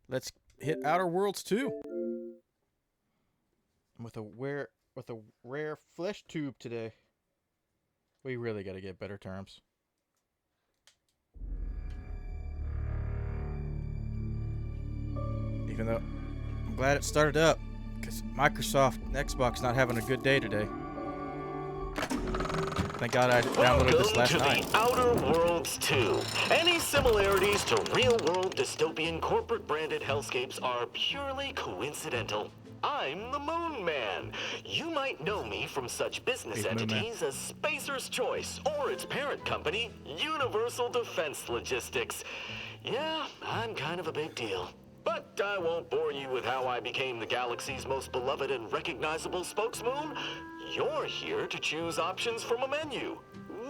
Let's hit Outer Worlds 2. With a rare flesh tube today. We really got to get better terms. Even though I'm glad it started up, because Microsoft and Xbox not having a good day today. Thank God I downloaded this last night. Welcome to the Outer Worlds 2. Any similarities to real-world dystopian corporate-branded hellscapes are purely coincidental. I'm the Moon Man. You might know me from such business entities as Spacer's Choice or its parent company, Universal Defense Logistics. Yeah, I'm kind of a big deal. But I won't bore you with how I became the galaxy's most beloved and recognizable spokesmoon. You're here to choose options from a menu.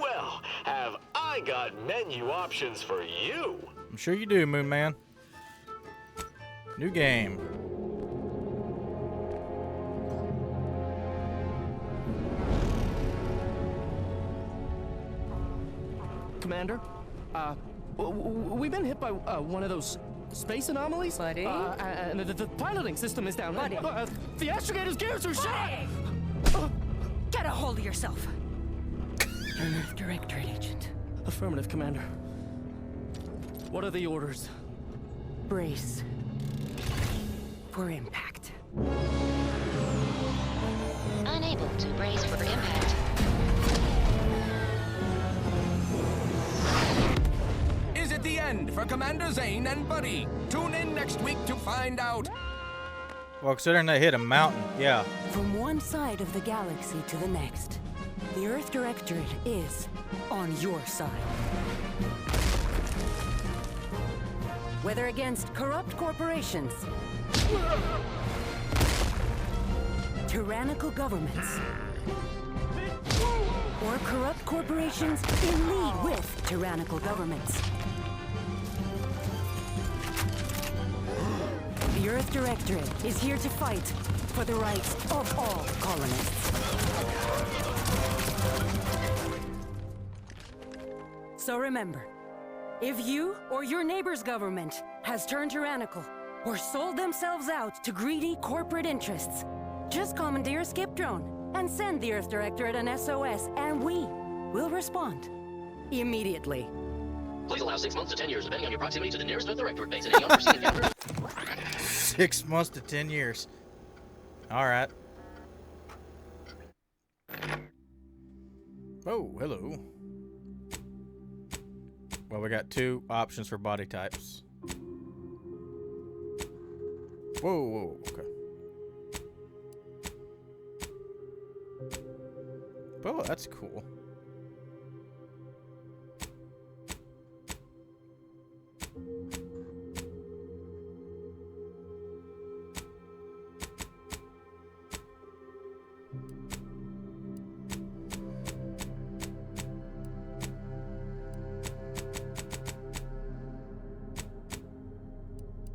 Well, have I got menu options for you? I'm sure you do, Moon Man. New game. Commander, we've been hit by one of those space anomalies. Buddy? And the piloting system is down. Buddy? The astrogator's gears are shot! Get a hold of yourself. You're an Earth Directorate agent. Affirmative, Commander. What are the orders? Brace for impact. Unable to brace for impact. Is it the end for Commander Zane and Buddy? Tune in next week to find out. Well, considering they hit a mountain, yeah. From one side of the galaxy to the next, the Earth Directorate is on your side. Whether against corrupt corporations, tyrannical governments, or corrupt corporations in league with tyrannical governments, the Earth Directorate is here to fight for the rights of all colonists. So remember, if you or your neighbor's government has turned tyrannical or sold themselves out to greedy corporate interests, just commandeer a skip drone and send the Earth Directorate an SOS, and we will respond immediately. Please allow 6 months to 10 years, depending on your proximity to the nearest Earth Directorate base and any unforeseen encounters. 6 months to 10 years. Alright. Oh, hello. Well, we got 2 options for body types. Whoa, okay. Oh, that's cool.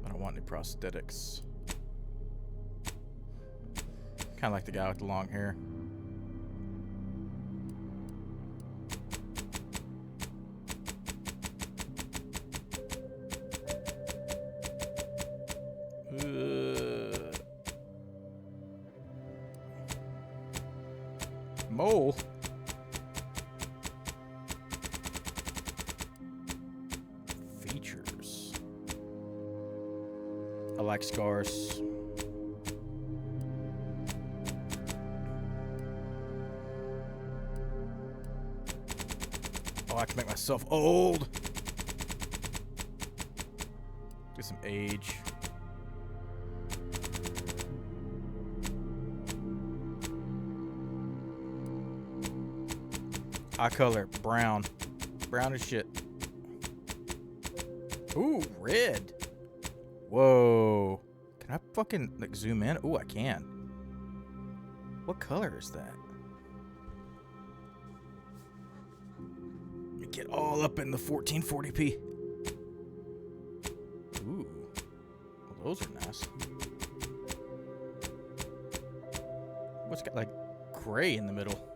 I don't want any prosthetics. Kind of like the guy with the long hair. Mole. Features. I like scars. Oh, I can make myself old. Get some age. Eye color, brown. Brown as shit. Ooh, red. Whoa. Can I fucking like zoom in? Ooh, I can. What color is that? Let me get all up in the 1440p. Ooh. Well, those are nice. What's got like gray in the middle?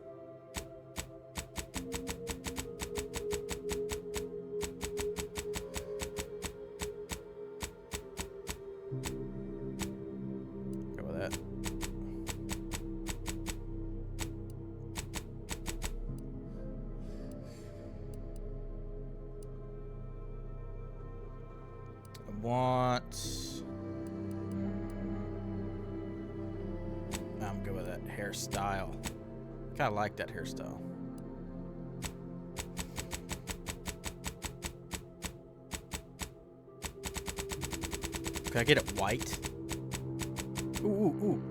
want... I'm good with that hairstyle. Kind of like that hairstyle. Can I get it white? Ooh, ooh, ooh.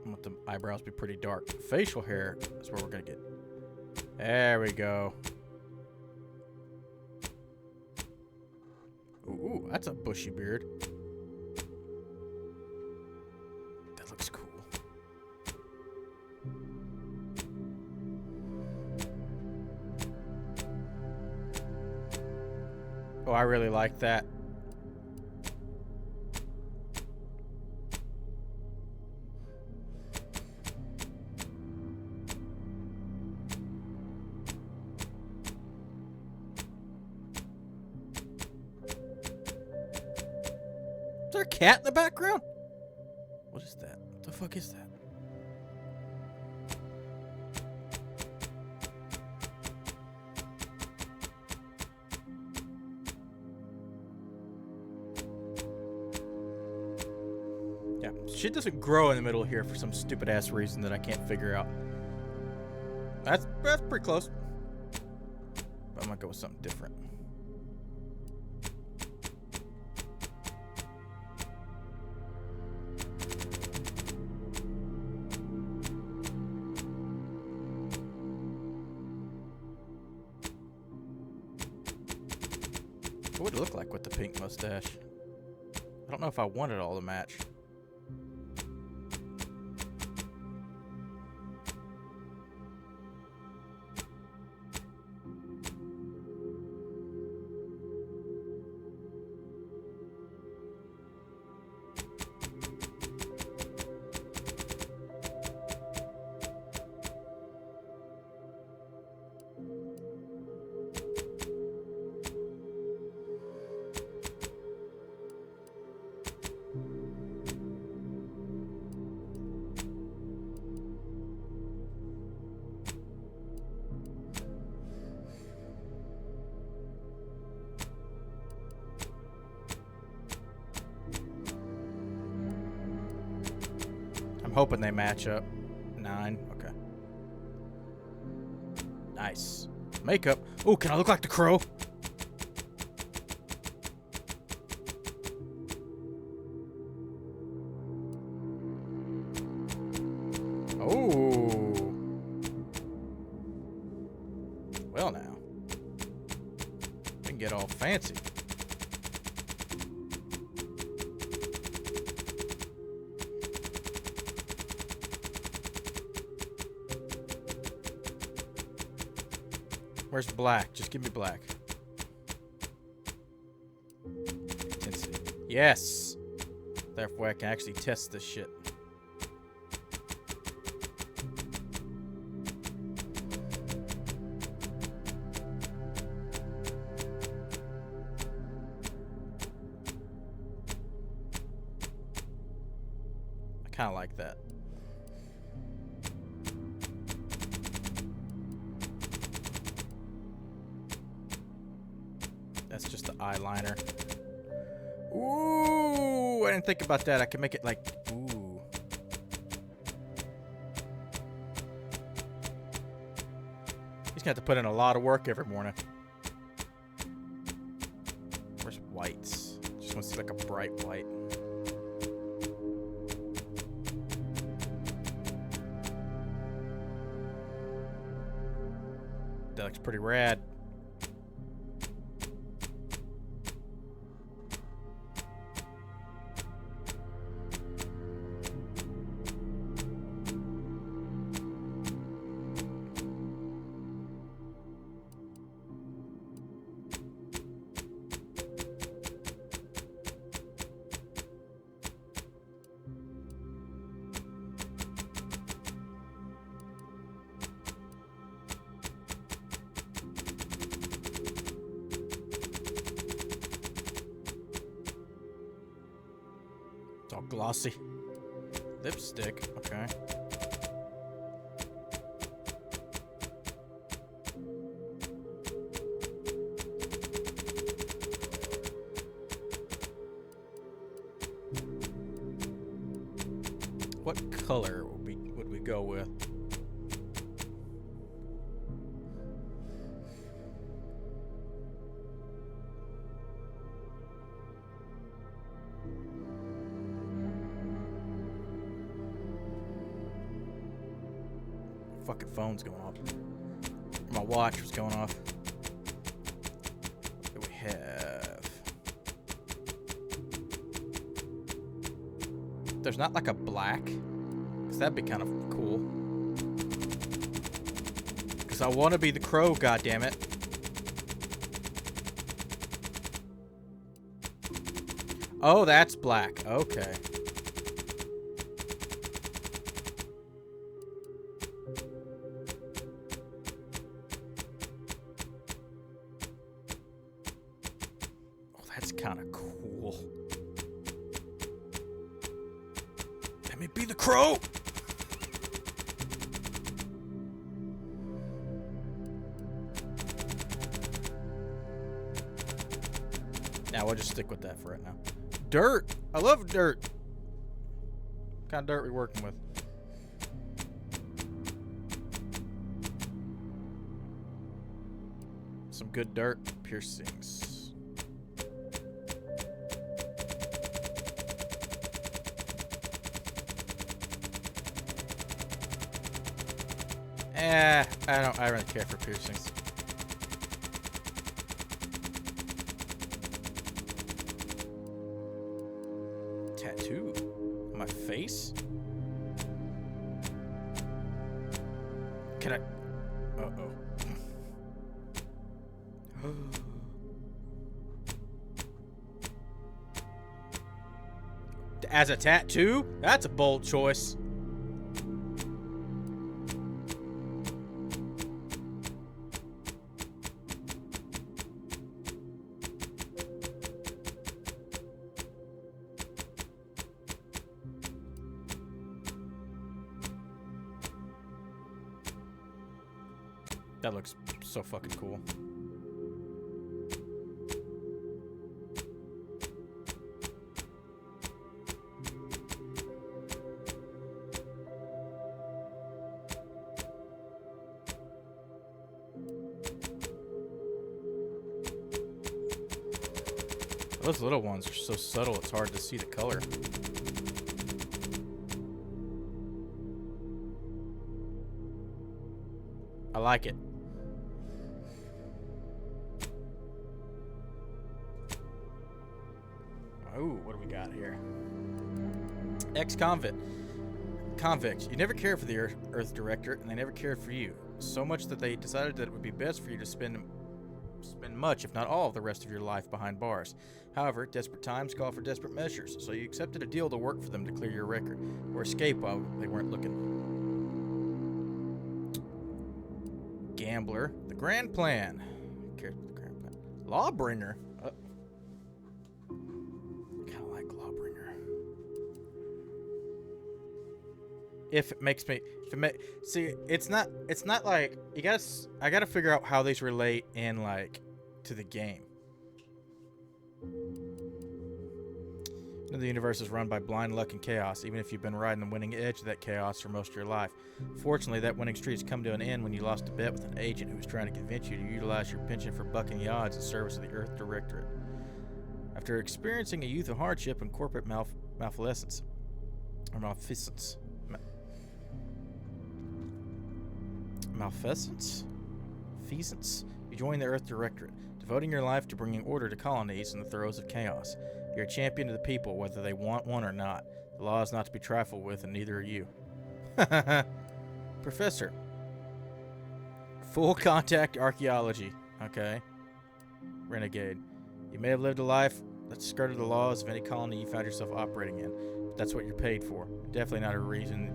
I want the eyebrows to be pretty dark. Facial hair is where we're gonna get. There we go. Ooh, ooh, that's a bushy beard. That looks cool. Oh, I really like that. Is there a cat in the background? What is that? What the fuck is that? Yeah, shit doesn't grow in the middle here for some stupid ass reason that I can't figure out. That's pretty close. But I'm gonna go with something different. What would it look like with the pink mustache? I don't know if I want it all to match. I'm hoping they match up. 9. Okay. Nice. Makeup. Ooh, can I look like the Crow? Oh. Well now. We can get all fancy. Where's black? Just give me black. Intensity. Yes! Therefore, I can actually test this shit. I kind of like that. That's just the eyeliner. Ooh, I didn't think about that. I can make it like, ooh. He's gonna have to put in a lot of work every morning. Where's whites? Just want to see like a bright white. That looks pretty rad. It's all glossy. Lipstick, okay. What color would we go with? Fucking phone's going off. My watch was going off. What do we have? There's not like a black, because that'd be kind of cool. Because I want to be the Crow, goddammit. Oh, that's black. Okay. Oh, that's kind of cool. Let me be the Crow. Now we'll just stick with that for right now. Dirt. I love dirt. What kind of dirt we working with? Some good dirt. Piercings. I don't really care for piercings. Tattoo on my face? Can I? Uh-oh. As a tattoo? That's a bold choice. That looks so fucking cool. Those little ones are so subtle, it's hard to see the color. I like it. Oh, what do we got here? Ex-convict. Convicts. You never cared for the Earth Directorate, and they never cared for you. So much that they decided that it would be best for you to spend much, if not all, of the rest of your life behind bars. However, desperate times call for desperate measures, so you accepted a deal to work for them to clear your record, or escape while they weren't looking. Gambler. The grand plan. Cares about the grand plan. Lawbringer. Kind of like Lawbringer. If it makes me, see, it's not like I gotta figure out how these relate in like to the game. The universe is run by blind luck and chaos, even if you've been riding the winning edge of that chaos for most of your life. Fortunately, that winning streak's come to an end when you lost a bet with an agent who was trying to convince you to utilize your penchant for bucking the odds in service of the Earth Directorate. After experiencing a youth of hardship and corporate malfeasance, you join the Earth Directorate, devoting your life to bringing order to colonies in the throes of chaos. You're a champion of the people, whether they want one or not. The law is not to be trifled with, and neither are you. Professor. Full contact archaeology. Okay. Renegade. You may have lived a life that skirted the laws of any colony you found yourself operating in, but that's what you're paid for. Definitely not a reason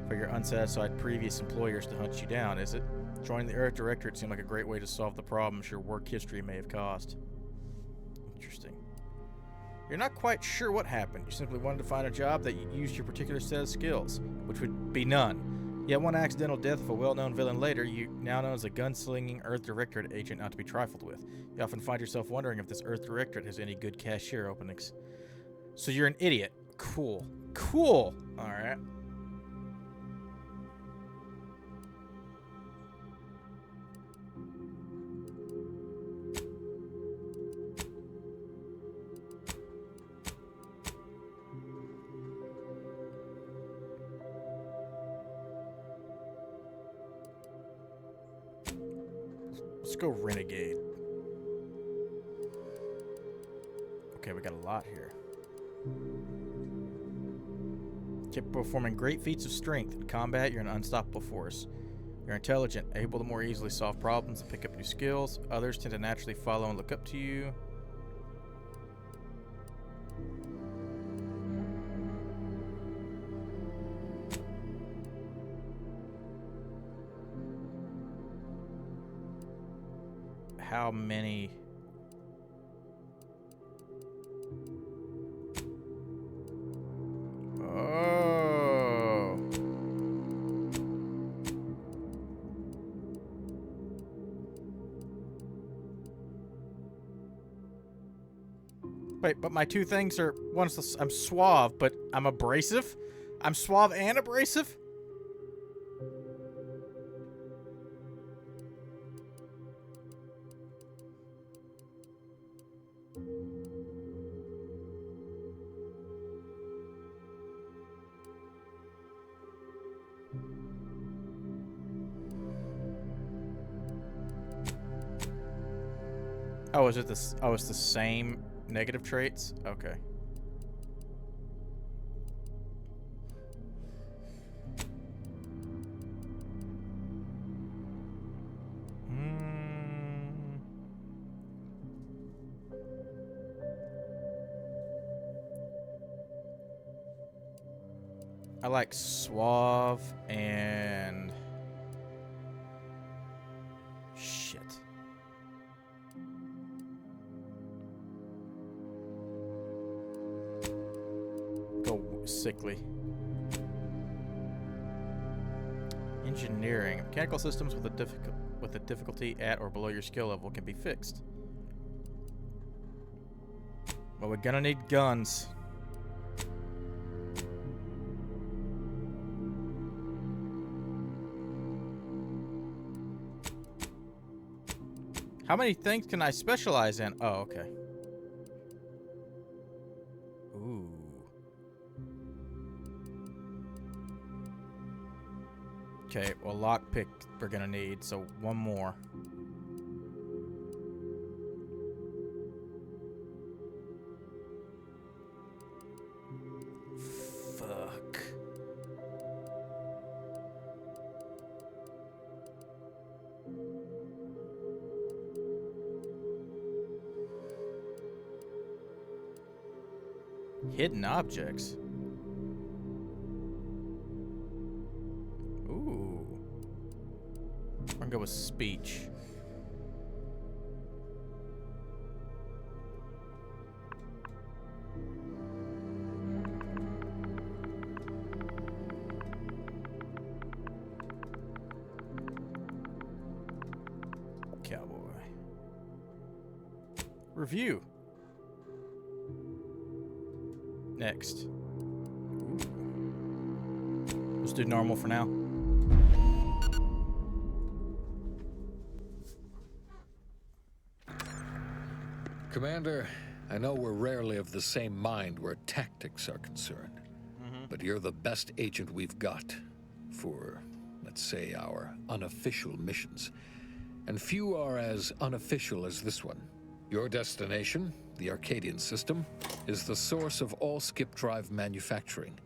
for your unsatisfied previous employers to hunt you down, is it? Joining the Earth Directorate seemed like a great way to solve the problems your work history may have caused. Interesting. You're not quite sure what happened. You simply wanted to find a job that used your particular set of skills, which would be none. Yet one accidental death of a well-known villain later, you now know as a gunslinging Earth Directorate agent not to be trifled with. You often find yourself wondering if this Earth Directorate has any good cashier openings. So you're an idiot. Cool. Cool! Alright. Let's go Renegade. Okay, we got a lot here. Capable of performing great feats of strength. In combat, you're an unstoppable force. You're intelligent, able to more easily solve problems and pick up new skills. Others tend to naturally follow and look up to you. How many? Oh. Wait, but my two things are, one's I'm suave, but I'm abrasive? I'm suave and abrasive? Oh, is it this? Oh, it's the same negative traits? Okay. I like suave and shit. Go sickly. Engineering. Mechanical systems with a difficulty at or below your skill level can be fixed. Well, we're gonna need guns. How many things can I specialize in? Oh, okay. Ooh. Okay, well, lockpick we're gonna need, so one more. Fuck. Hidden objects. Ooh. I'm gonna go with speech. Cowboy. Review. Next. Ooh. Let's do normal for now. Commander, I know we're rarely of the same mind where tactics are concerned, but you're the best agent we've got for, let's say, our unofficial missions. And few are as unofficial as this one. Your destination, the Arcadian system, is the source of all skip drive manufacturing.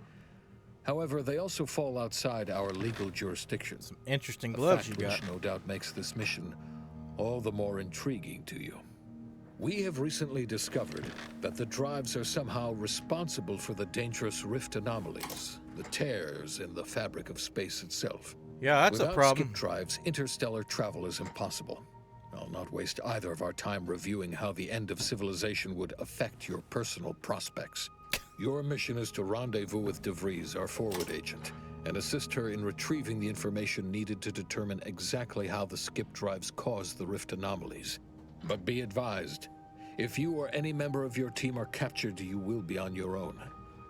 However, they also fall outside our legal jurisdiction. Some interesting gloves you got. Which no doubt makes this mission all the more intriguing to you. We have recently discovered that the drives are somehow responsible for the dangerous rift anomalies, the tears in the fabric of space itself. Yeah, that's Without a problem. skip drives, interstellar travel is impossible. I'll not waste either of our time reviewing how the end of civilization would affect your personal prospects. Your mission is to rendezvous with DeVries, our forward agent, and assist her in retrieving the information needed to determine exactly how the skip drives cause the rift anomalies. But be advised, if you or any member of your team are captured, you will be on your own.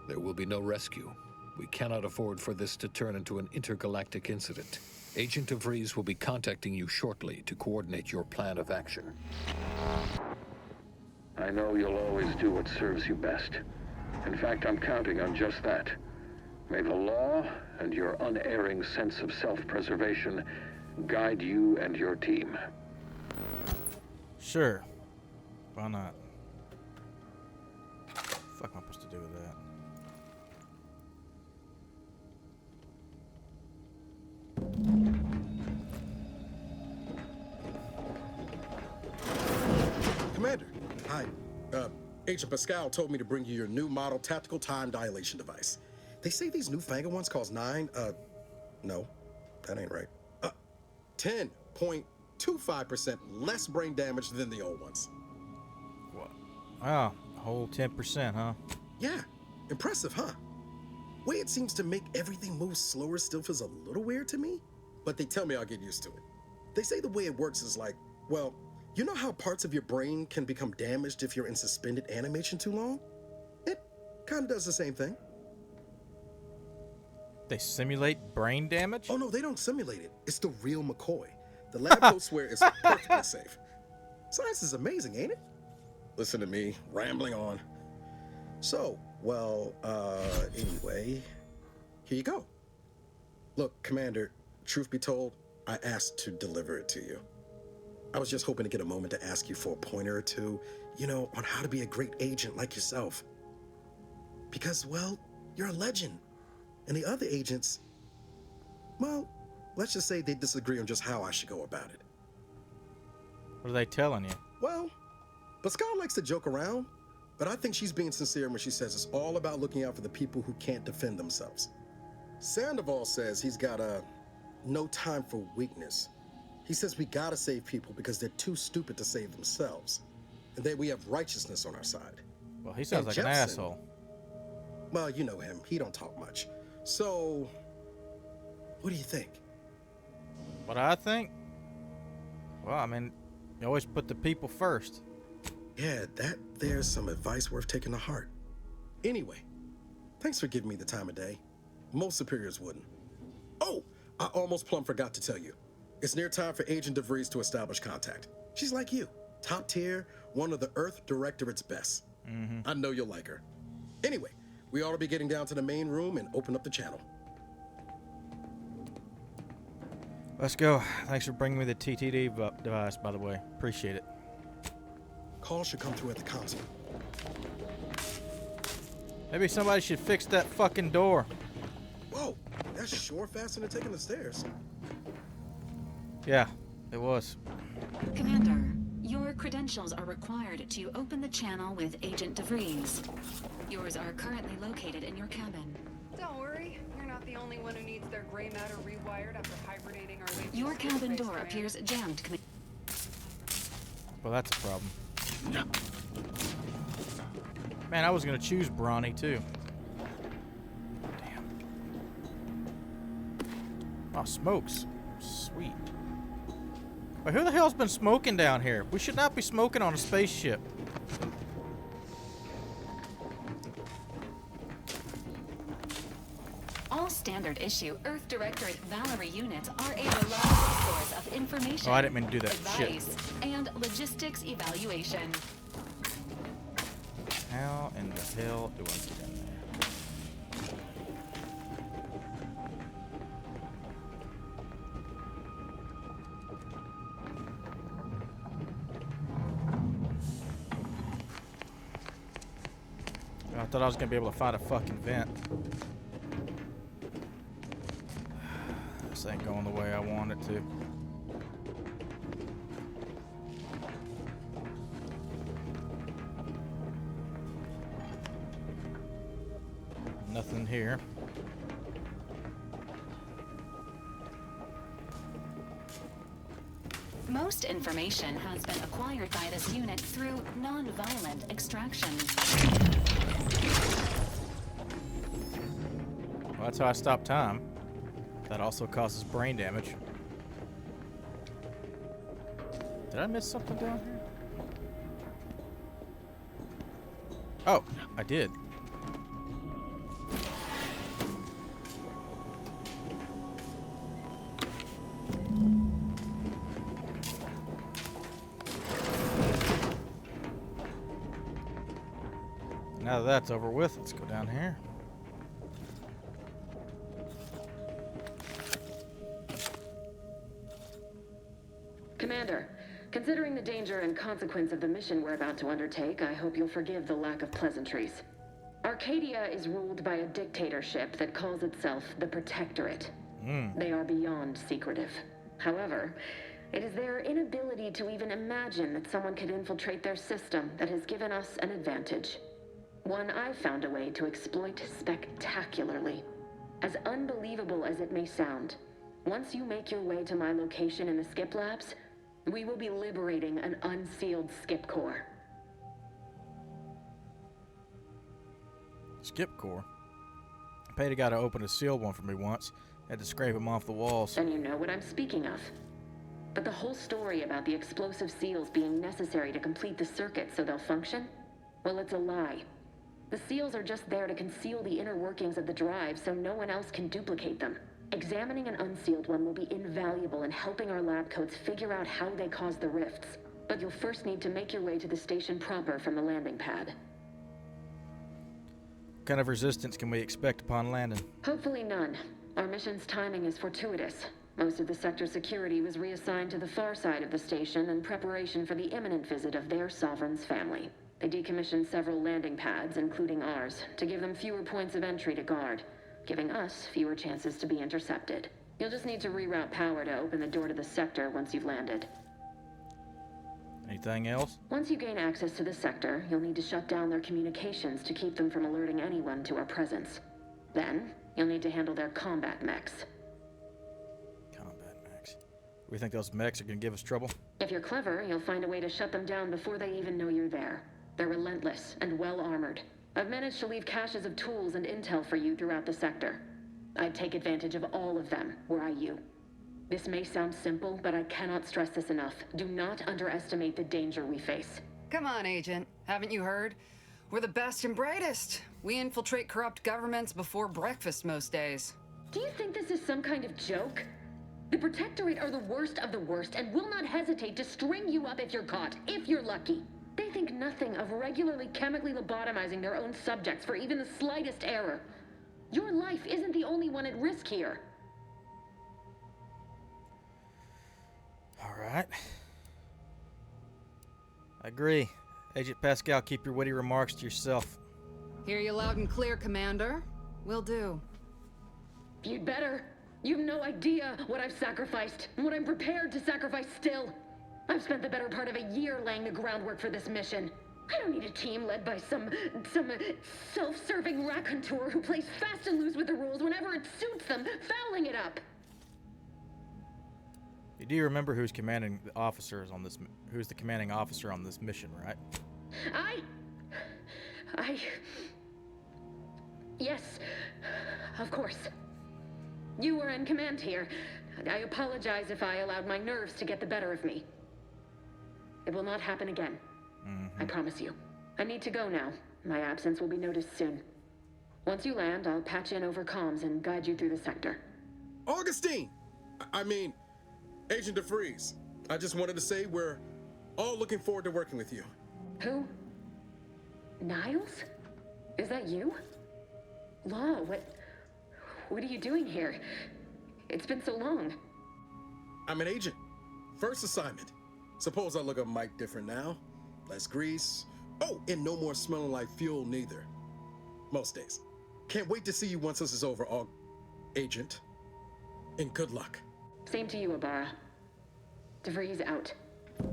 There will be no rescue. We cannot afford for this to turn into an intergalactic incident. Agent DeVries will be contacting you shortly to coordinate your plan of action. I know you'll always do what serves you best. In fact, I'm counting on just that. May the law and your unerring sense of self-preservation guide you and your team. Sure. Why not? What the fuck am I supposed to do with that? Commander, hi. Agent Pascal told me to bring you your new model tactical time dilation device. They say these newfangled ones cause no, that ain't right. 10.25% less brain damage than the old ones. What? Oh, a whole 10%, huh? Yeah, impressive, huh? Way it seems to make everything move slower still feels a little weird to me, but they tell me I'll get used to it. They say the way it works is like, well, you know how parts of your brain can become damaged if you're in suspended animation too long? It kind of does the same thing. They simulate brain damage? Oh no, they don't simulate it. It's the real McCoy. The lab coat swear is perfectly safe. Science is amazing, ain't it? Listen to me, rambling on. So, well, anyway, here you go. Look, Commander, truth be told, I asked to deliver it to you. I was just hoping to get a moment to ask you for a pointer or two, you know, on how to be a great agent like yourself. Because, well, you're a legend. And the other agents, well, let's just say they disagree on just how I should go about it. What are they telling you? Well, Pascal likes to joke around, but I think she's being sincere when she says it's all about looking out for the people who can't defend themselves. Sandoval says he's got no time for weakness. He says we gotta save people because they're too stupid to save themselves. And that we have righteousness on our side. Well, he sounds And like Jepson, an asshole. Well, you know him. He don't talk much. So, what do you think? What I think? Well, I mean, you always put the people first. Yeah, there's some advice worth taking to heart. Anyway, thanks for giving me the time of day. Most superiors wouldn't. Oh, I almost plumb forgot to tell you. It's near time for Agent DeVries to establish contact. She's like you, top tier, one of the Earth Directorate's best. I know you'll like her. Anyway, we ought to be getting down to the main room and open up the channel. Let's go. Thanks for bringing me the TTD device, by the way. Appreciate it. Call should come through at the console. Maybe somebody should fix that fucking door. Whoa, that's sure faster than taking the stairs. Yeah, it was. Commander, your credentials are required to open the channel with Agent DeVries. Yours are currently located in your cabin. Don't worry, you're not the only one who needs their gray matter rewired after hibernating our way. Your cabin door appears jammed, Commander. Well, that's a problem. Man, I was gonna choose Brawny too. Damn. Oh, smokes. Sweet. Wait, who the hell's been smoking down here? We should not be smoking on a spaceship. All standard issue Earth Directorate Valerie units are a reliable source of information, Oh, I didn't mean to do that. advice, and logistics evaluation. How in the hell do I get in there? I thought I was gonna be able to find a fucking vent. This ain't going the way I want it to. Nothing here. Most information has been acquired by this unit through non-violent extraction. Well, that's how I stop time. That also causes brain damage. Did I miss something down here? Oh, I did. Now that that's over with, let's go down here. Commander, considering the danger and consequence of the mission we're about to undertake, I hope you'll forgive the lack of pleasantries. Arcadia is ruled by a dictatorship that calls itself the Protectorate. They are beyond secretive. However, it is their inability to even imagine that someone could infiltrate their system that has given us an advantage. One I've found a way to exploit spectacularly. As unbelievable as it may sound, once you make your way to my location in the Skip Labs, we will be liberating an unsealed Skip Core. Skip Core? I paid a guy to open a sealed one for me once. Had to scrape him off the walls. And you know what I'm speaking of. But the whole story about the explosive seals being necessary to complete the circuit so they'll function? Well, it's a lie. The seals are just there to conceal the inner workings of the drive so no one else can duplicate them. Examining an unsealed one will be invaluable in helping our lab coats figure out how they cause the rifts. But you'll first need to make your way to the station proper from the landing pad. What kind of resistance can we expect upon landing? Hopefully none. Our mission's timing is fortuitous. Most of the sector's security was reassigned to the far side of the station in preparation for the imminent visit of their sovereign's family. They decommissioned several landing pads, including ours, to give them fewer points of entry to guard, giving us fewer chances to be intercepted. You'll just need to reroute power to open the door to the sector once you've landed. Anything else? Once you gain access to the sector, you'll need to shut down their communications to keep them from alerting anyone to our presence. Then, you'll need to handle their combat mechs. Combat mechs. We think those mechs are gonna give us trouble? If you're clever, you'll find a way to shut them down before they even know you're there. They're relentless and well-armored. I've managed to leave caches of tools and intel for you throughout the sector. I'd take advantage of all of them, were I you. This may sound simple, but I cannot stress this enough. Do not underestimate the danger we face. Come on, Agent. Haven't you heard? We're the best and brightest. We infiltrate corrupt governments before breakfast most days. Do you think this is some kind of joke? The Protectorate are the worst of the worst and will not hesitate to string you up if you're caught, if you're lucky. They think nothing of regularly chemically lobotomizing their own subjects for even the slightest error. Your life isn't the only one at risk here. All right. I agree. Agent Pascal, keep your witty remarks to yourself. Hear you loud and clear, Commander. Will do. You'd better. You've no idea what I've sacrificed and what I'm prepared to sacrifice still. I've spent the better part of a year laying the groundwork for this mission. I don't need a team led by some self-serving raconteur who plays fast and loose with the rules whenever it suits them, fouling it up. You do remember who's commanding the officers on this? Who's the commanding officer on this mission, right? Yes, of course. You were in command here. I apologize if I allowed my nerves to get the better of me. It will not happen again. I promise you. I need to go now. My absence will be noticed soon. Once you land, I'll patch in over comms and guide you through the sector. Augustine! I mean, Agent DeFreeze. I just wanted to say we're all looking forward to working with you. Who? Niles? Is that you? Law, what are you doing here? It's been so long. I'm an agent. First assignment. Suppose I look a mite different now. Less grease. Oh, and no more smelling like fuel neither. Most days. Can't wait to see you once this is over, Agent. And good luck. Same to you, Ibarra. DeVries out.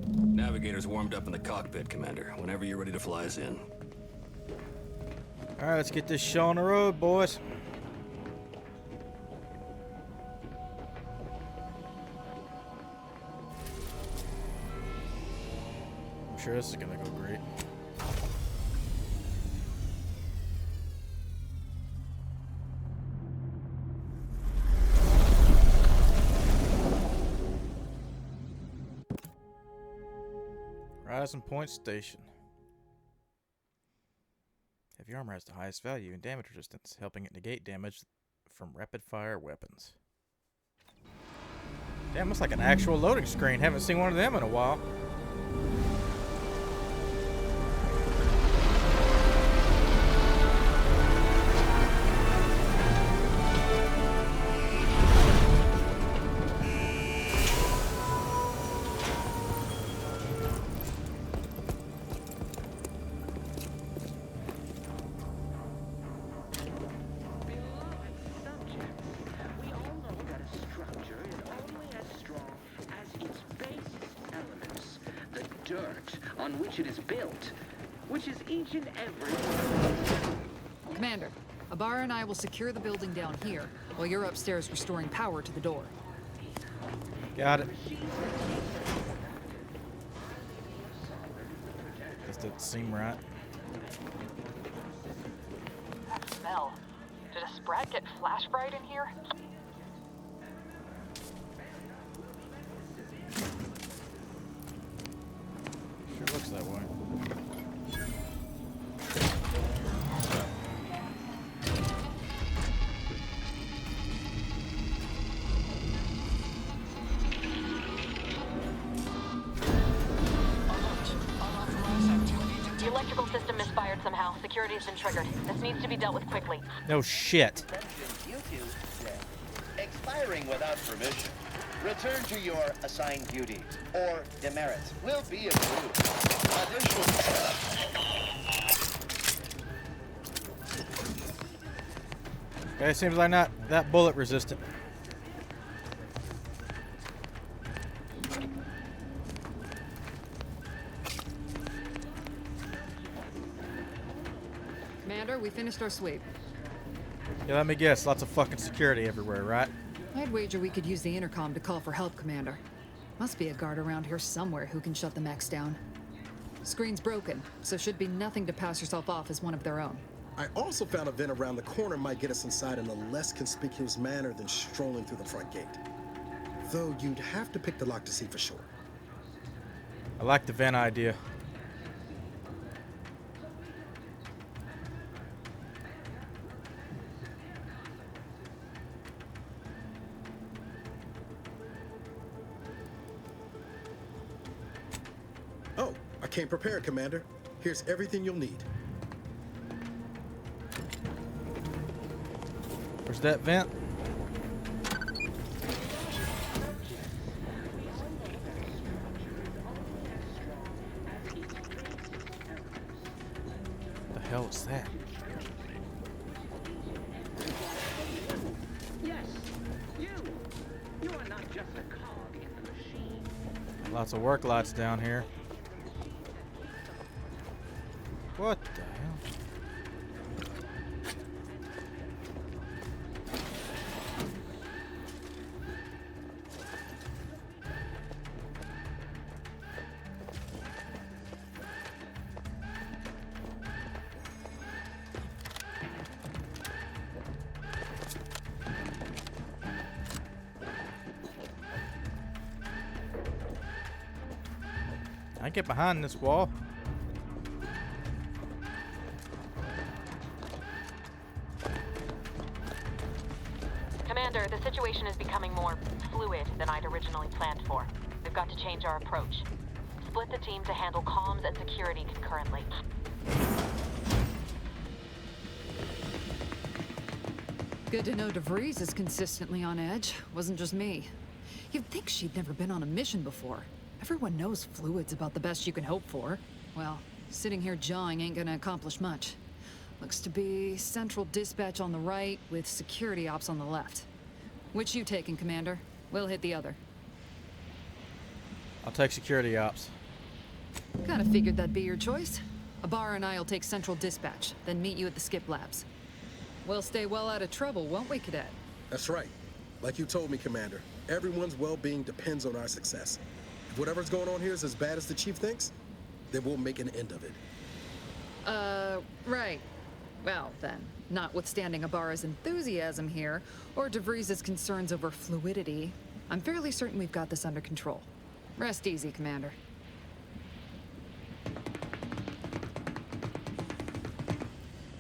Navigator's warmed up in the cockpit, Commander. Whenever you're ready to fly us in. All right, let's get this show on the road, boys. sure this is gonna go great. Horizon Point Station. Heavy armor has the highest value and damage resistance, helping it negate damage from rapid-fire weapons. Damn, looks like an actual loading screen. Haven't seen one of them in a while. On which it is built, which is each and every one. Commander, Abara and I will secure the building down here, while you're upstairs restoring power to the door. Got it. This doesn't seem right. That smell. Did a sprat get flash fried in here? Sure looks that way. The electrical system misfired somehow. Security has been triggered. This needs to be dealt with quickly. No shit. Expiring without permission. Return to your assigned duty, or demerits will be approved. Okay, seems like not that bullet resistant. Commander, we finished our sweep. Yeah, let me guess. Lots of fucking security everywhere, right? I'd wager we could use the intercom to call for help, Commander. Must be a guard around here somewhere who can shut the mechs down. Screen's broken, so should be nothing to pass yourself off as one of their own. I also found a vent around the corner might get us inside in a less conspicuous manner than strolling through the front gate. Though you'd have to pick the lock to see for sure. I like the vent idea. Oh, I came prepared, Commander. Here's everything you'll need. Where's that vent? The hell is that? Yes, you are not just a cog in the machine. Lots of work lights down here. What the hell? I get behind this wall. Commander, the situation is becoming more fluid than I'd originally planned for. We've got to change our approach. Split the team to handle comms and security concurrently. Good to know DeVries is consistently on edge. Wasn't just me. You'd think she'd never been on a mission before. Everyone knows fluid's about the best you can hope for. Well, sitting here jawing ain't gonna accomplish much. Looks to be central dispatch on the right with security ops on the left. Which you taking, Commander? We'll hit the other. I'll take security ops. Kinda figured that'd be your choice. Abara and I'll take central dispatch, then meet you at the skip labs. We'll stay well out of trouble, won't we, Cadet? That's right. Like you told me, Commander, everyone's well-being depends on our success. If whatever's going on here is as bad as the Chief thinks, then we'll make an end of it. Right. Well, then, notwithstanding Ibarra's enthusiasm here, or DeVries' concerns over fluidity, I'm fairly certain we've got this under control. Rest easy, Commander.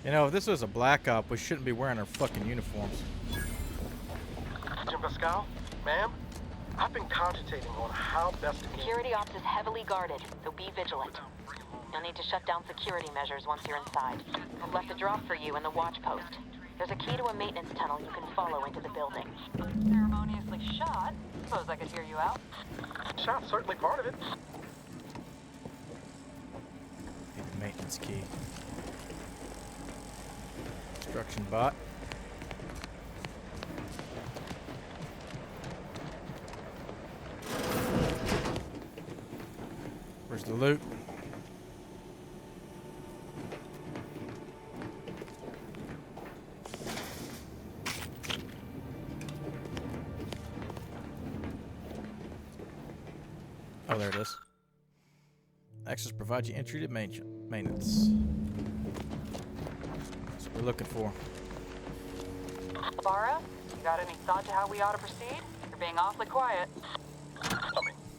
You know, if this was a Black Op, we shouldn't be wearing our fucking uniforms. Jim Pascal, ma'am, I've been cogitating on how best to... Security ops is heavily guarded, so be vigilant. You'll need to shut down security measures once you're inside. I've left a drop for you in the watch post. There's a key to a maintenance tunnel you can follow into the building. Unceremoniously shot. Suppose I could hear you out. Shot's certainly part of it. Need the maintenance key. Construction bot. Where's the loot? Oh, there it is. Access provides you entry to maintenance. That's what we're looking for. Ibarra, you got any thought to how we ought to proceed? You're being awfully quiet.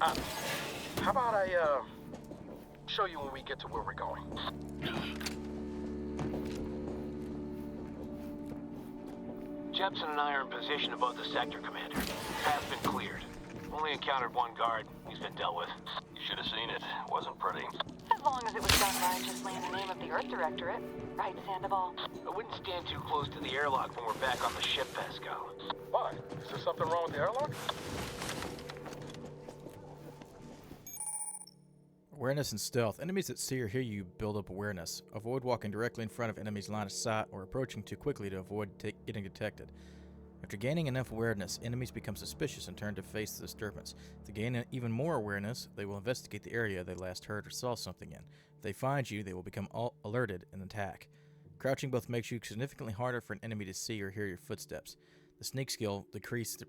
How about I, show you when we get to where we're going? Jepson and I are in position above the sector, Commander. Path's been cleared. Only encountered one guard. He's been dealt with. You should have seen it. Wasn't pretty. As long as it was done righteously in the name of the Earth Directorate. Right, Sandoval? I wouldn't stand too close to the airlock when we're back on the ship, Pascal. Why? Is there something wrong with the airlock? Awareness and stealth. Enemies that see or hear you build up awareness. Avoid walking directly in front of enemies' line of sight or approaching too quickly to avoid getting detected. After gaining enough awareness, enemies become suspicious and turn to face the disturbance. If they gain even more awareness, they will investigate the area they last heard or saw something in. If they find you, they will become alerted and attack. Crouching both makes you significantly harder for an enemy to see or hear your footsteps. The sneak skill decreases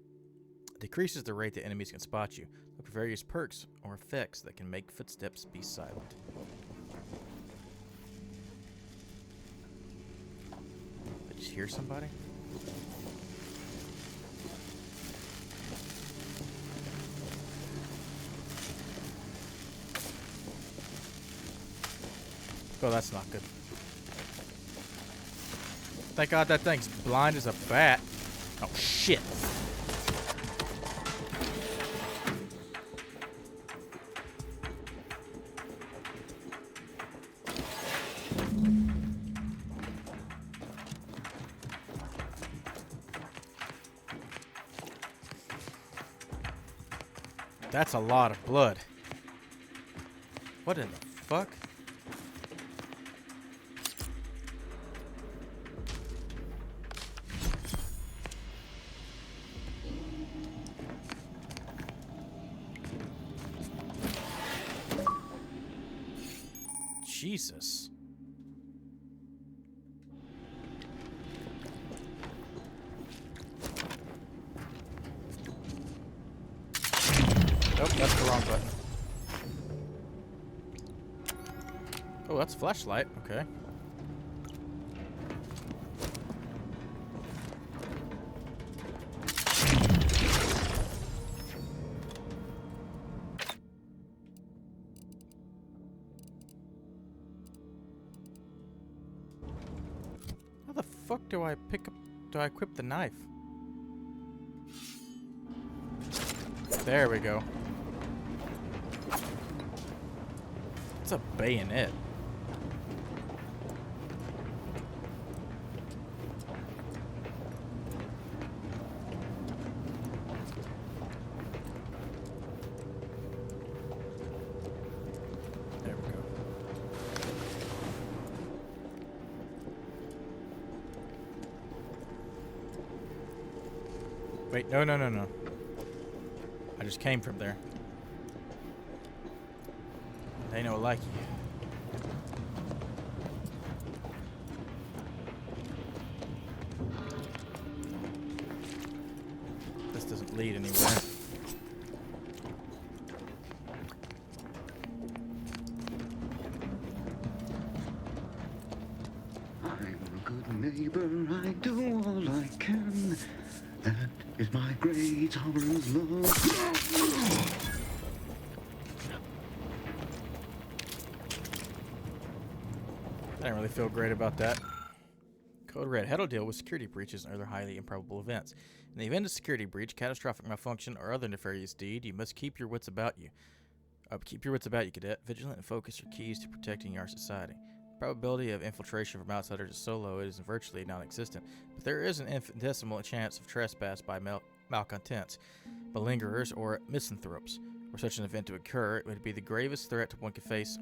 the rate that enemies can spot you. Look for various perks or effects that can make footsteps be silent. Did I just hear somebody? Oh, that's not good. Thank God that thing's blind as a bat. Oh, shit. That's a lot of blood. What in the fuck? Jesus. Nope, that's the wrong button. Oh, that's a flashlight. Okay. How the fuck do I equip the knife? There we go. It's a bayonet. There we go. Wait, no, no, no, no. I just came from there. They know like you. This doesn't lead anywhere. I do all I can. That is my great horror's love. I didn't really feel great about that. Code Red. How to deal with security breaches and other highly improbable events. In the event of security breach, catastrophic malfunction, or other nefarious deed, you must keep your wits about you. Keep your wits about you, cadet. Vigilant and focus your keys to protecting our society. The probability of infiltration from outsiders is so low it is virtually non-existent, but there is an infinitesimal chance of trespass by malcontents, malingerers, or misanthropes. Were such an event to occur, it would be the gravest threat one could face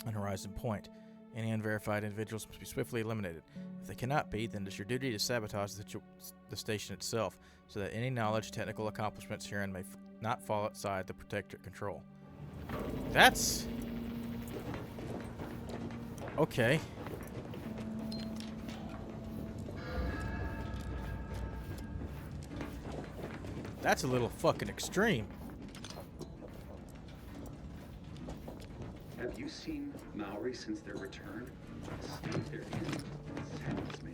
on Horizon Point. Any unverified individuals must be swiftly eliminated. If they cannot be, then it is your duty to sabotage the station itself, so that any knowledge, technical accomplishments herein may not fall outside the Protectorate control. That's... okay. That's a little fucking extreme. Have you seen Maori since their return? The state they're in saddens me.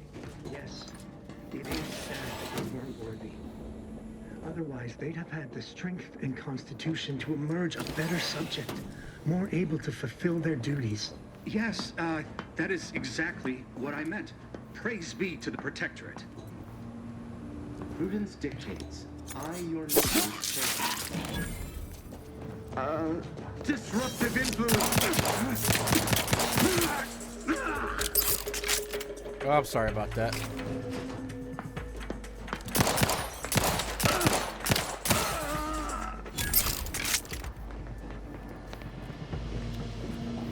Yes, it is sad that they weren't worthy. Otherwise, they'd have had the strength and constitution to emerge a better subject, more able to fulfill their duties. Yes, that is exactly what I meant. Praise be to the Protectorate. Prudence dictates. I, your disruptive influence. Oh, I'm sorry about that.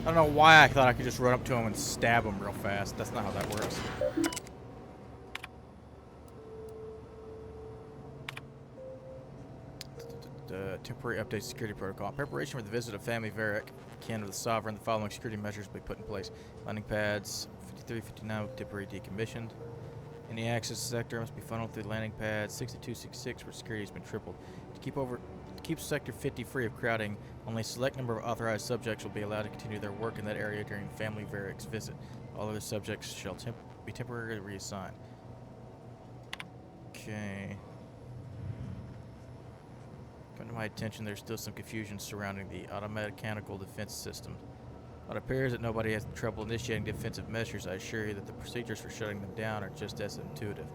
I don't know why I thought I could just run up to him and stab him real fast. That's not how that works. Temporary update security protocol. In preparation for the visit of family Varric, kin of the Sovereign, the following security measures will be put in place. Landing pads 53, 59 will be temporarily decommissioned. Any access sector must be funneled through landing pad 62, 66 where security has been tripled. To keep sector 50 free of crowding, only a select number of authorized subjects will be allowed to continue their work in that area during family Varric's visit. All other subjects shall be temporarily reassigned. Okay. Come to my attention, there's still some confusion surrounding the automechanical defense system. While it appears that nobody has trouble initiating defensive measures, I assure you that the procedures for shutting them down are just as intuitive.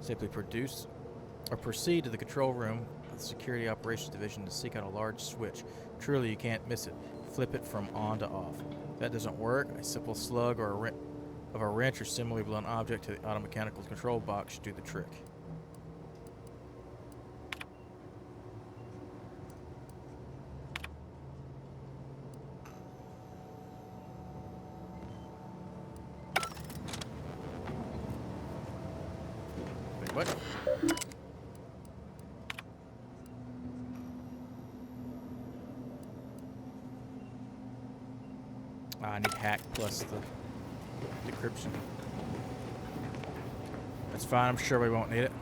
Simply proceed to the control room of the Security Operations Division to seek out a large switch. Truly, you can't miss it. Flip it from on to off. If that doesn't work, a simple slug or a wrench or similarly blunt object to the automechanical control box should do the trick. What? I need hack plus the decryption. That's fine, I'm sure we won't need it.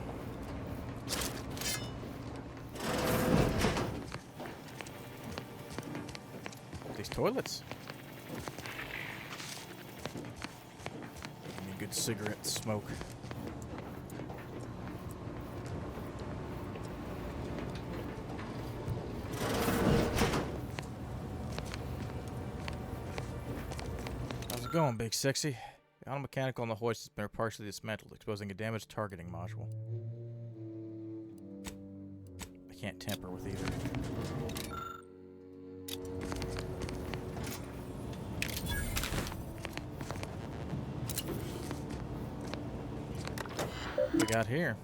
These toilets. Give me a good cigarette smoke. Going, big sexy. The automechanical on the hoist has been partially dismantled, exposing a damaged targeting module. I can't tamper with either. What we got here?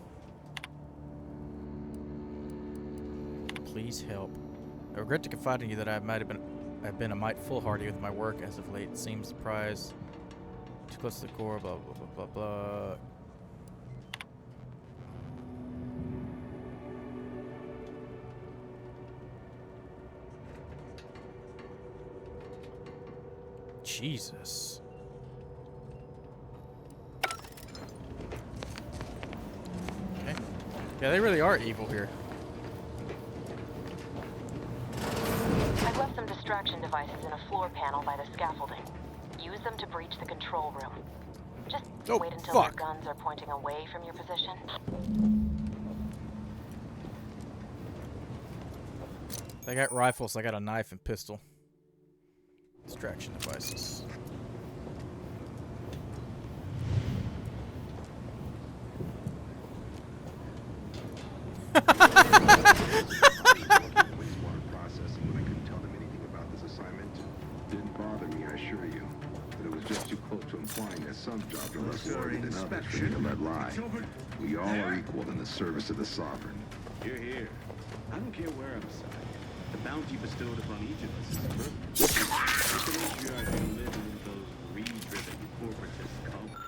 Please help. I regret to confide in you that I've been a mite foolhardy with my work as of late. It seems the prize too close to the core, blah, blah, blah, blah, blah. Jesus. Okay. Yeah, they really are evil here. I've left some distraction devices in a floor panel by the scaffolding. Use them to breach the control room. Just Oh, wait until fuck. their guns are pointing away from your position. They got rifles. I got a knife and pistol. Distraction devices. Didn't bother me, I assure you. But it was just too close to implying that some jobs are less worthy than others for me to let lie. We all are equal in the service of the Sovereign. Here, here. I don't care where I'm assigned. The bounty bestowed upon each of us is a privilege. Just to make sure I don't live in those greed-driven corporatist cults.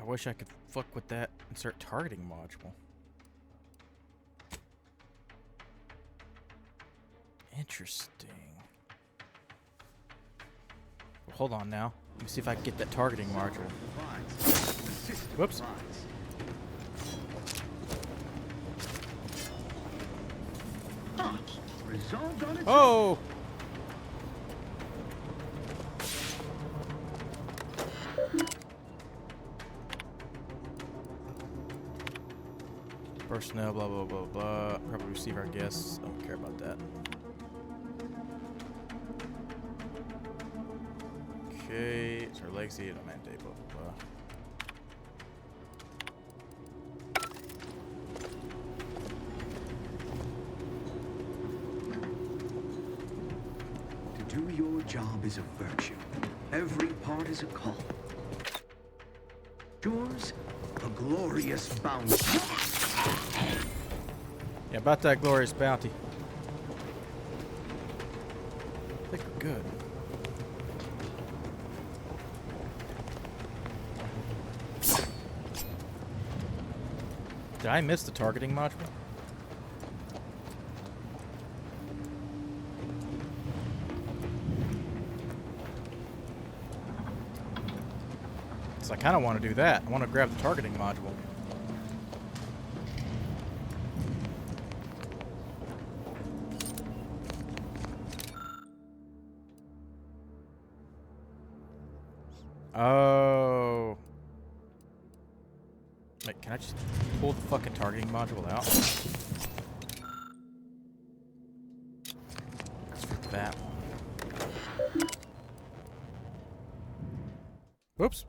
I wish I could fuck with that insert targeting module. Interesting. Well, hold on now. Let me see if I can get that targeting module. Whoops. Oh! Personnel, blah, blah, blah, blah. Probably receive our guests. I don't care about that. Okay. It's our legacy. Blah, blah, blah. To do your job is a virtue. Every part is a call. Yours, a glorious bounty. Yeah, about that glorious bounty. I think we're good. Did I miss the targeting module? So I kind of want to do that. I want to grab the targeting module. Oh. Wait, can I just pull the fucking targeting module out? That's for that one. Whoops.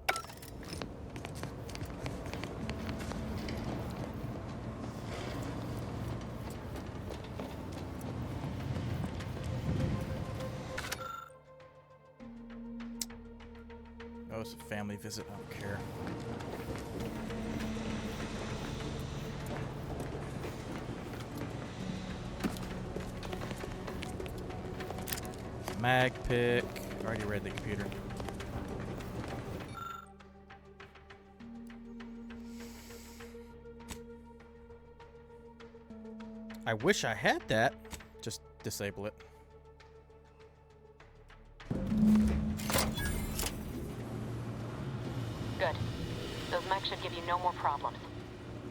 Oh, it's a family visit. I don't care. Mag pick. Already read the computer. I wish I had that. Just disable it. Good. Those mechs should give you no more problems.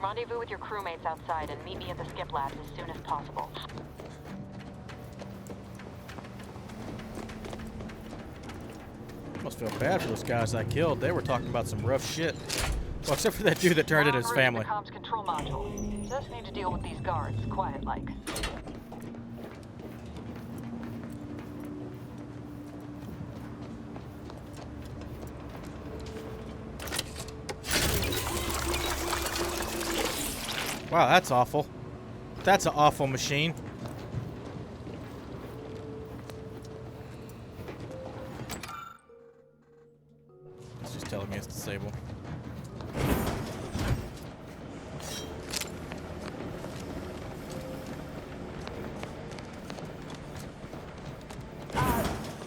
Rendezvous with your crewmates outside and meet me at the skip labs as soon as possible. Must feel bad for those guys I killed. They were talking about some rough shit. Well, except for that dude that turned into his family. The comms control module. Just need to deal with these guards, quiet-like. Wow, that's awful. That's an awful machine. It's just telling me it's disabled.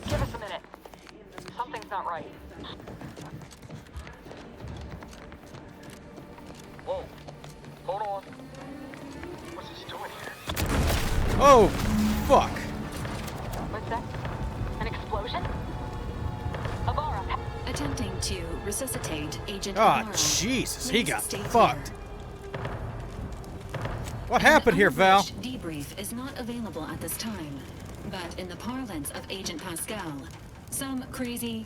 Give us a minute. Something's not right. Whoa. Hold on. What's this doing here? Oh, fuck. What's that? An explosion? Abara. Attempting to resuscitate Agent Ah, Navarro. Jesus, he Please got stay fucked. What An happened here, Val? unabridged debrief is not available at this time, but in the parlance of Agent Pascal, some crazy,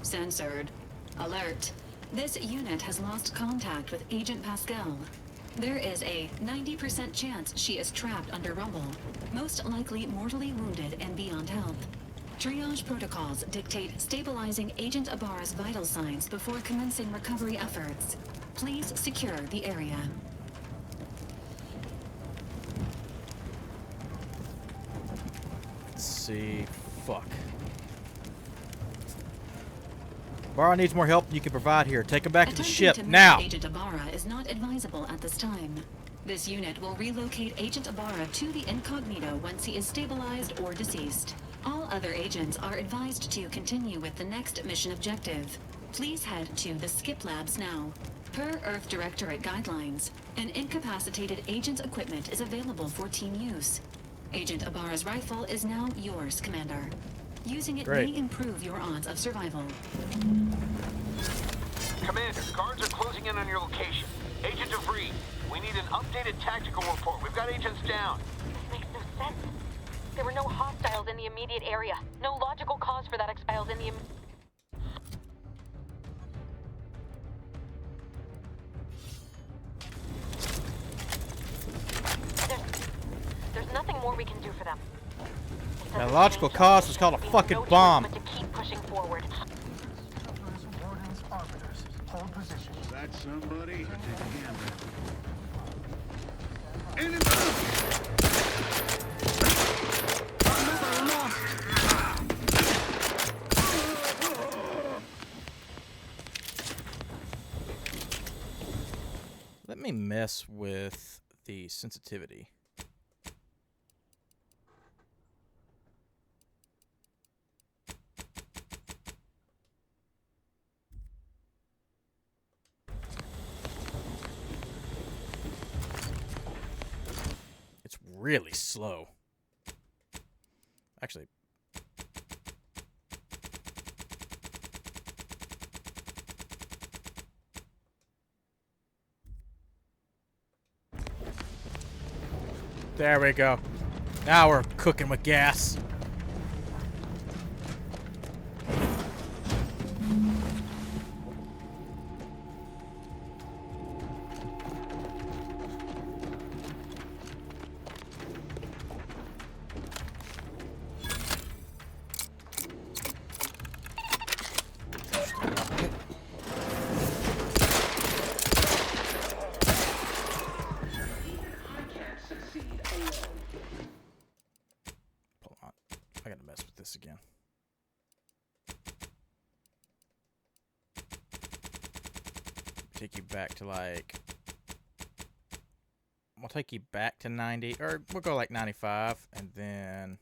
Censored. Alert. This unit has lost contact with Agent Pascal. There is a 90% chance she is trapped under rubble, most likely mortally wounded and beyond health. Triage protocols dictate stabilizing Agent Ibarra's vital signs before commencing recovery efforts. Please secure the area. Let's see. Fuck. Ibarra needs more help than you can provide here. Take him back to the ship, now! Agent Ibarra is not advisable at this time. This unit will relocate Agent Ibarra to the incognito once he is stabilized or deceased. All other agents are advised to continue with the next mission objective. Please head to the Skip Labs now. Per Earth Directorate guidelines, an incapacitated agent's equipment is available for team use. Agent Ibarra's rifle is now yours, Commander. Using it may improve your odds of survival. Commander, guards are closing in on your location. Agent DeVries, we need an updated tactical report. We've got agents down. This makes no sense. There were no hostiles in the immediate area. No logical cause for that hostiles in the There's nothing more we can do for them. That logical cause was called a fucking bomb. To keep pushing forward. Is that somebody? Let me mess with the sensitivity. It's really slow. Actually, there we go. Now we're cooking with gas. Again. Take you back to like, we'll take you back to 90, or we'll go like 95, and then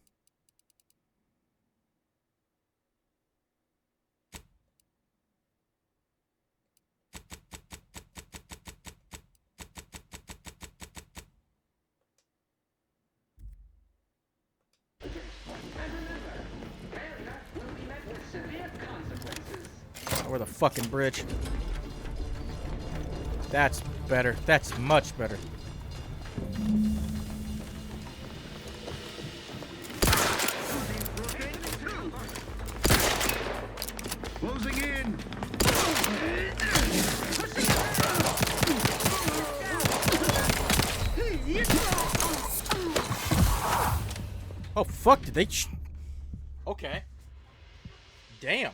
or the fucking bridge. That's better. That's much better. Closing in. Oh fuck! Did they? Okay. Damn.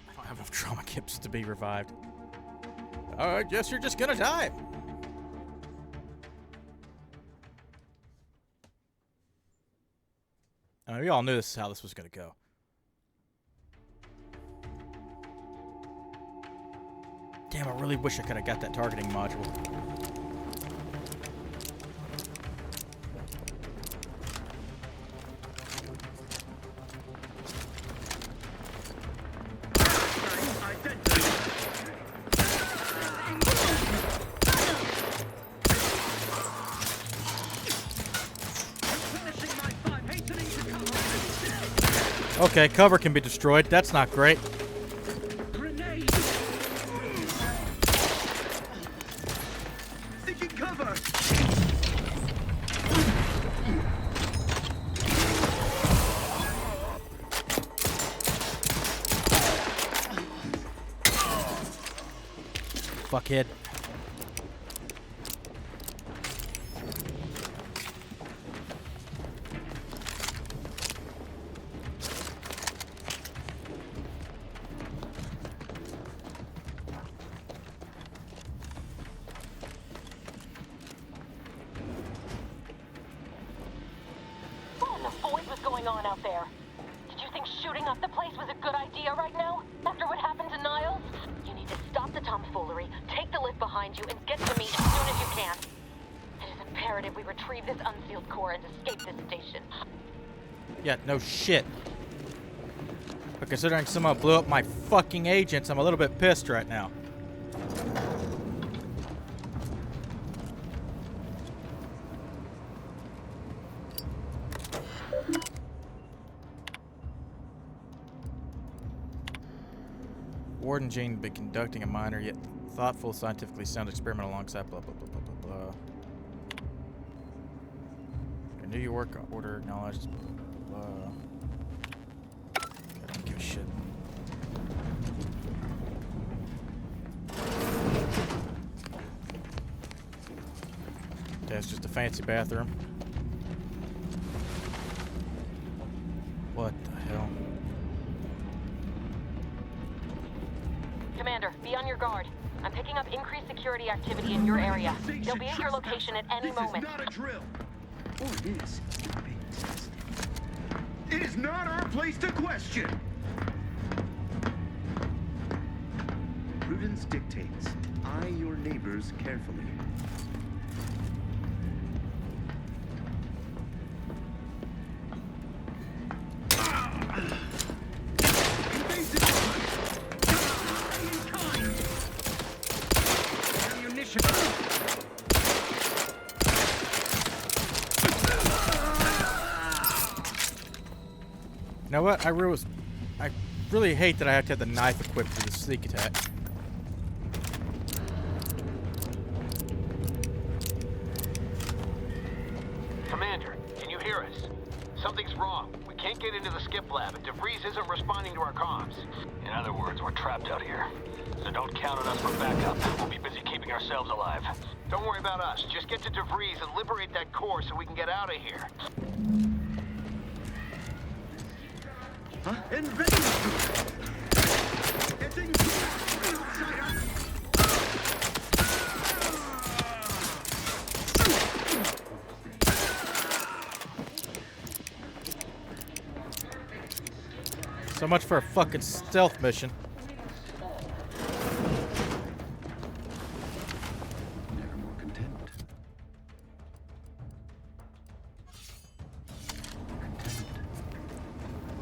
I don't have enough trauma kits to be revived. I guess you're just gonna die. I mean, we all knew this is how this was gonna go. Damn, I really wish I could have got that targeting module. Okay, cover can be destroyed. That's not great. Taking cover. fuckhead. What in the void was going on out there? Did you think shooting up the place was a good idea right now? After what happened to Niles? You need to stop the tomfoolery, take the lift behind you, and get to me as soon as you can. It is imperative we retrieve this unsealed core and escape this station. Yeah, no shit. But considering someone blew up my fucking agents, I'm a little bit pissed right now. Warden Jane had been conducting a minor yet thoughtful, scientifically sound experiment alongside blah blah blah blah blah blah. A New York order acknowledged blah blah blah. I don't give a shit. That's just a fancy bathroom. What the hell? Commander, be on your guard. I'm picking up increased security activity in your area. They'll be at your location at any moment. This is not a drill. Or it is. It is not our place to question. Prudence dictates. Eye your neighbors carefully. You know what? I really hate that I have to have the knife equipped for the sneak attack. Commander, can you hear us? Something's wrong. We can't get into the skip lab, and DeVries isn't responding to our comms. In other words, we're trapped out here. So don't count on us for backup. We'll be busy keeping ourselves alive. Don't worry about us. Just get to DeVries and liberate that core so we can get out of here. Huh? Invasion! Getting So much for a fucking stealth mission. Never more content.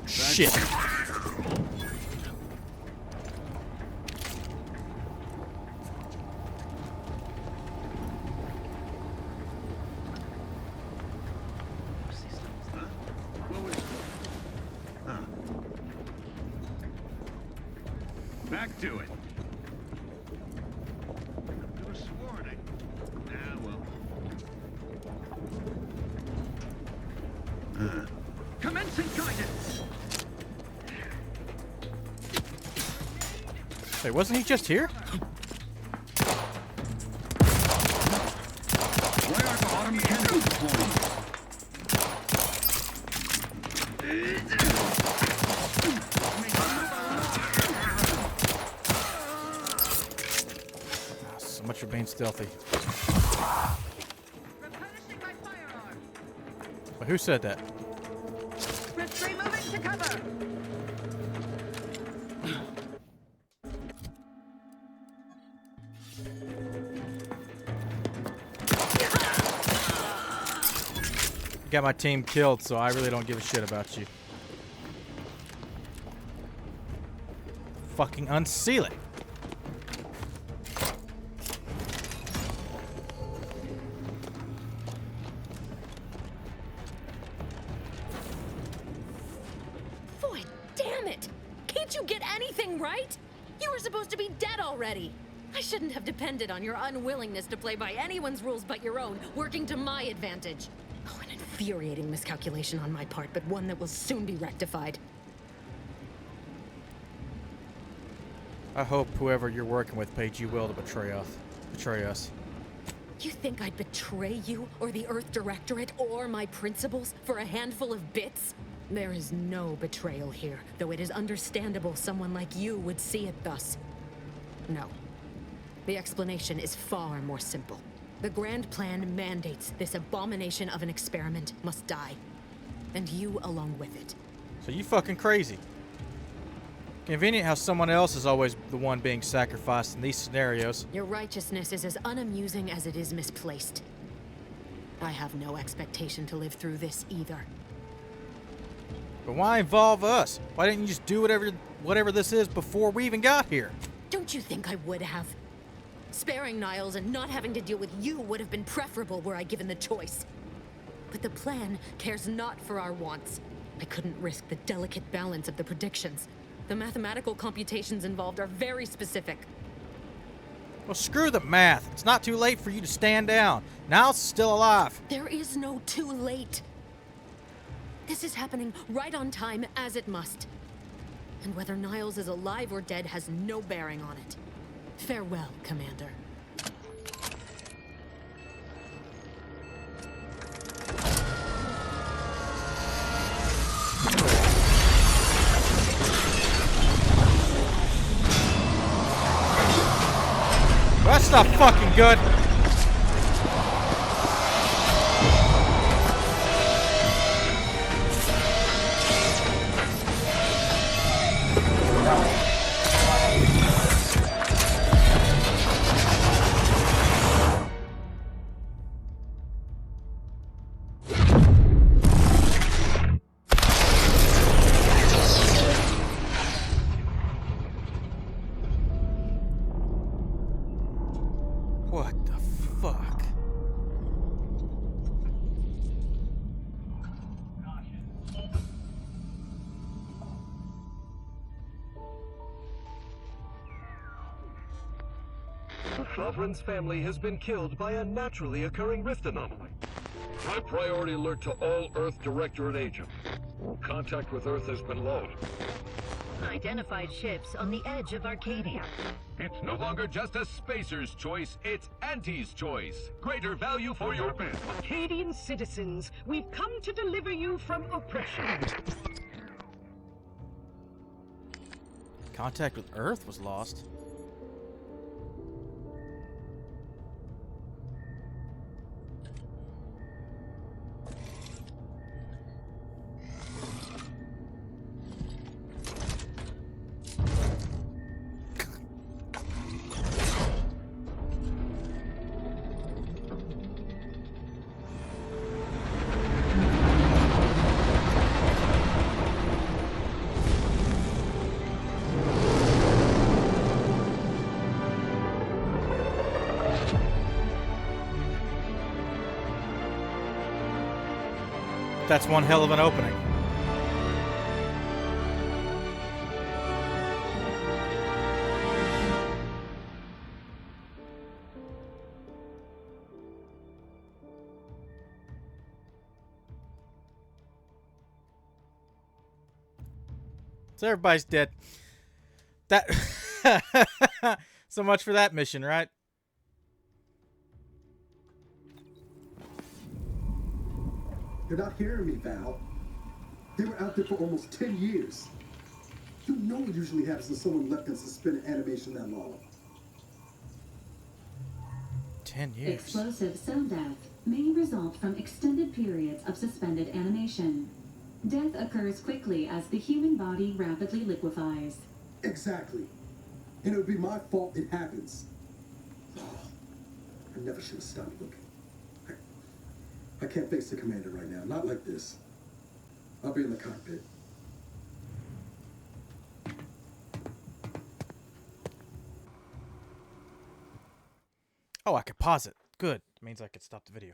Shit. Back to it. Could have sworn it. Ah, well. Commencing guidance. Wait, wasn't he just here? Why aren't the auto mechanicals deployed? So much for being stealthy. But who said that? Retreat moving to cover. Got my team killed, so I really don't give a shit about you. Fucking unseal it. Boy, damn it! Can't you get anything right? You were supposed to be dead already. I shouldn't have depended on your unwillingness to play by anyone's rules but your own, working to my advantage. Oh, an infuriating miscalculation on my part, but one that will soon be rectified. I hope whoever you're working with paid you well to betray us. You think I'd betray you, or the Earth Directorate, or my principals for a handful of bits? There is no betrayal here, though it is understandable someone like you would see it thus. No. The explanation is far more simple. The grand plan mandates this abomination of an experiment must die. And you along with it. So you fucking crazy. Convenient how someone else is always the one being sacrificed in these scenarios. Your righteousness is as unamusing as it is misplaced. I have no expectation to live through this either. But why involve us? Why didn't you just do whatever this is before we even got here? Don't you think I would have? Sparing Niles and not having to deal with you would have been preferable were I given the choice. But the plan cares not for our wants. I couldn't risk the delicate balance of the predictions. The mathematical computations involved are very specific. Well, screw the math. It's not too late for you to stand down. Niles is still alive. There is no too late. This is happening right on time, as it must. And whether Niles is alive or dead has no bearing on it. Farewell, Commander. That's not fucking good. What the fuck? The Sovereign's family has been killed by a naturally occurring rift anomaly. High priority alert to all Earth Directorate agents. Contact with Earth has been lost. Identified ships on the edge of Arcadia. It's no longer just a spacer's choice, it's Auntie's choice. Greater value for your bid. Arcadian citizens, we've come to deliver you from oppression. Contact with Earth was lost. That's one hell of an opening. So everybody's dead. That so much for that mission, right? They're not hearing me, Val. They were out there for almost 10 years. You know what usually happens when someone left in suspended animation that long. 10 years. Explosive cell death may result from extended periods of suspended animation. Death occurs quickly as the human body rapidly liquefies. Exactly. And it would be my fault it happens. Oh, I never should have stopped looking. I can't face the commander right now. Not like this. I'll be in the cockpit. Oh, I could pause it. Good. Means I could stop the video.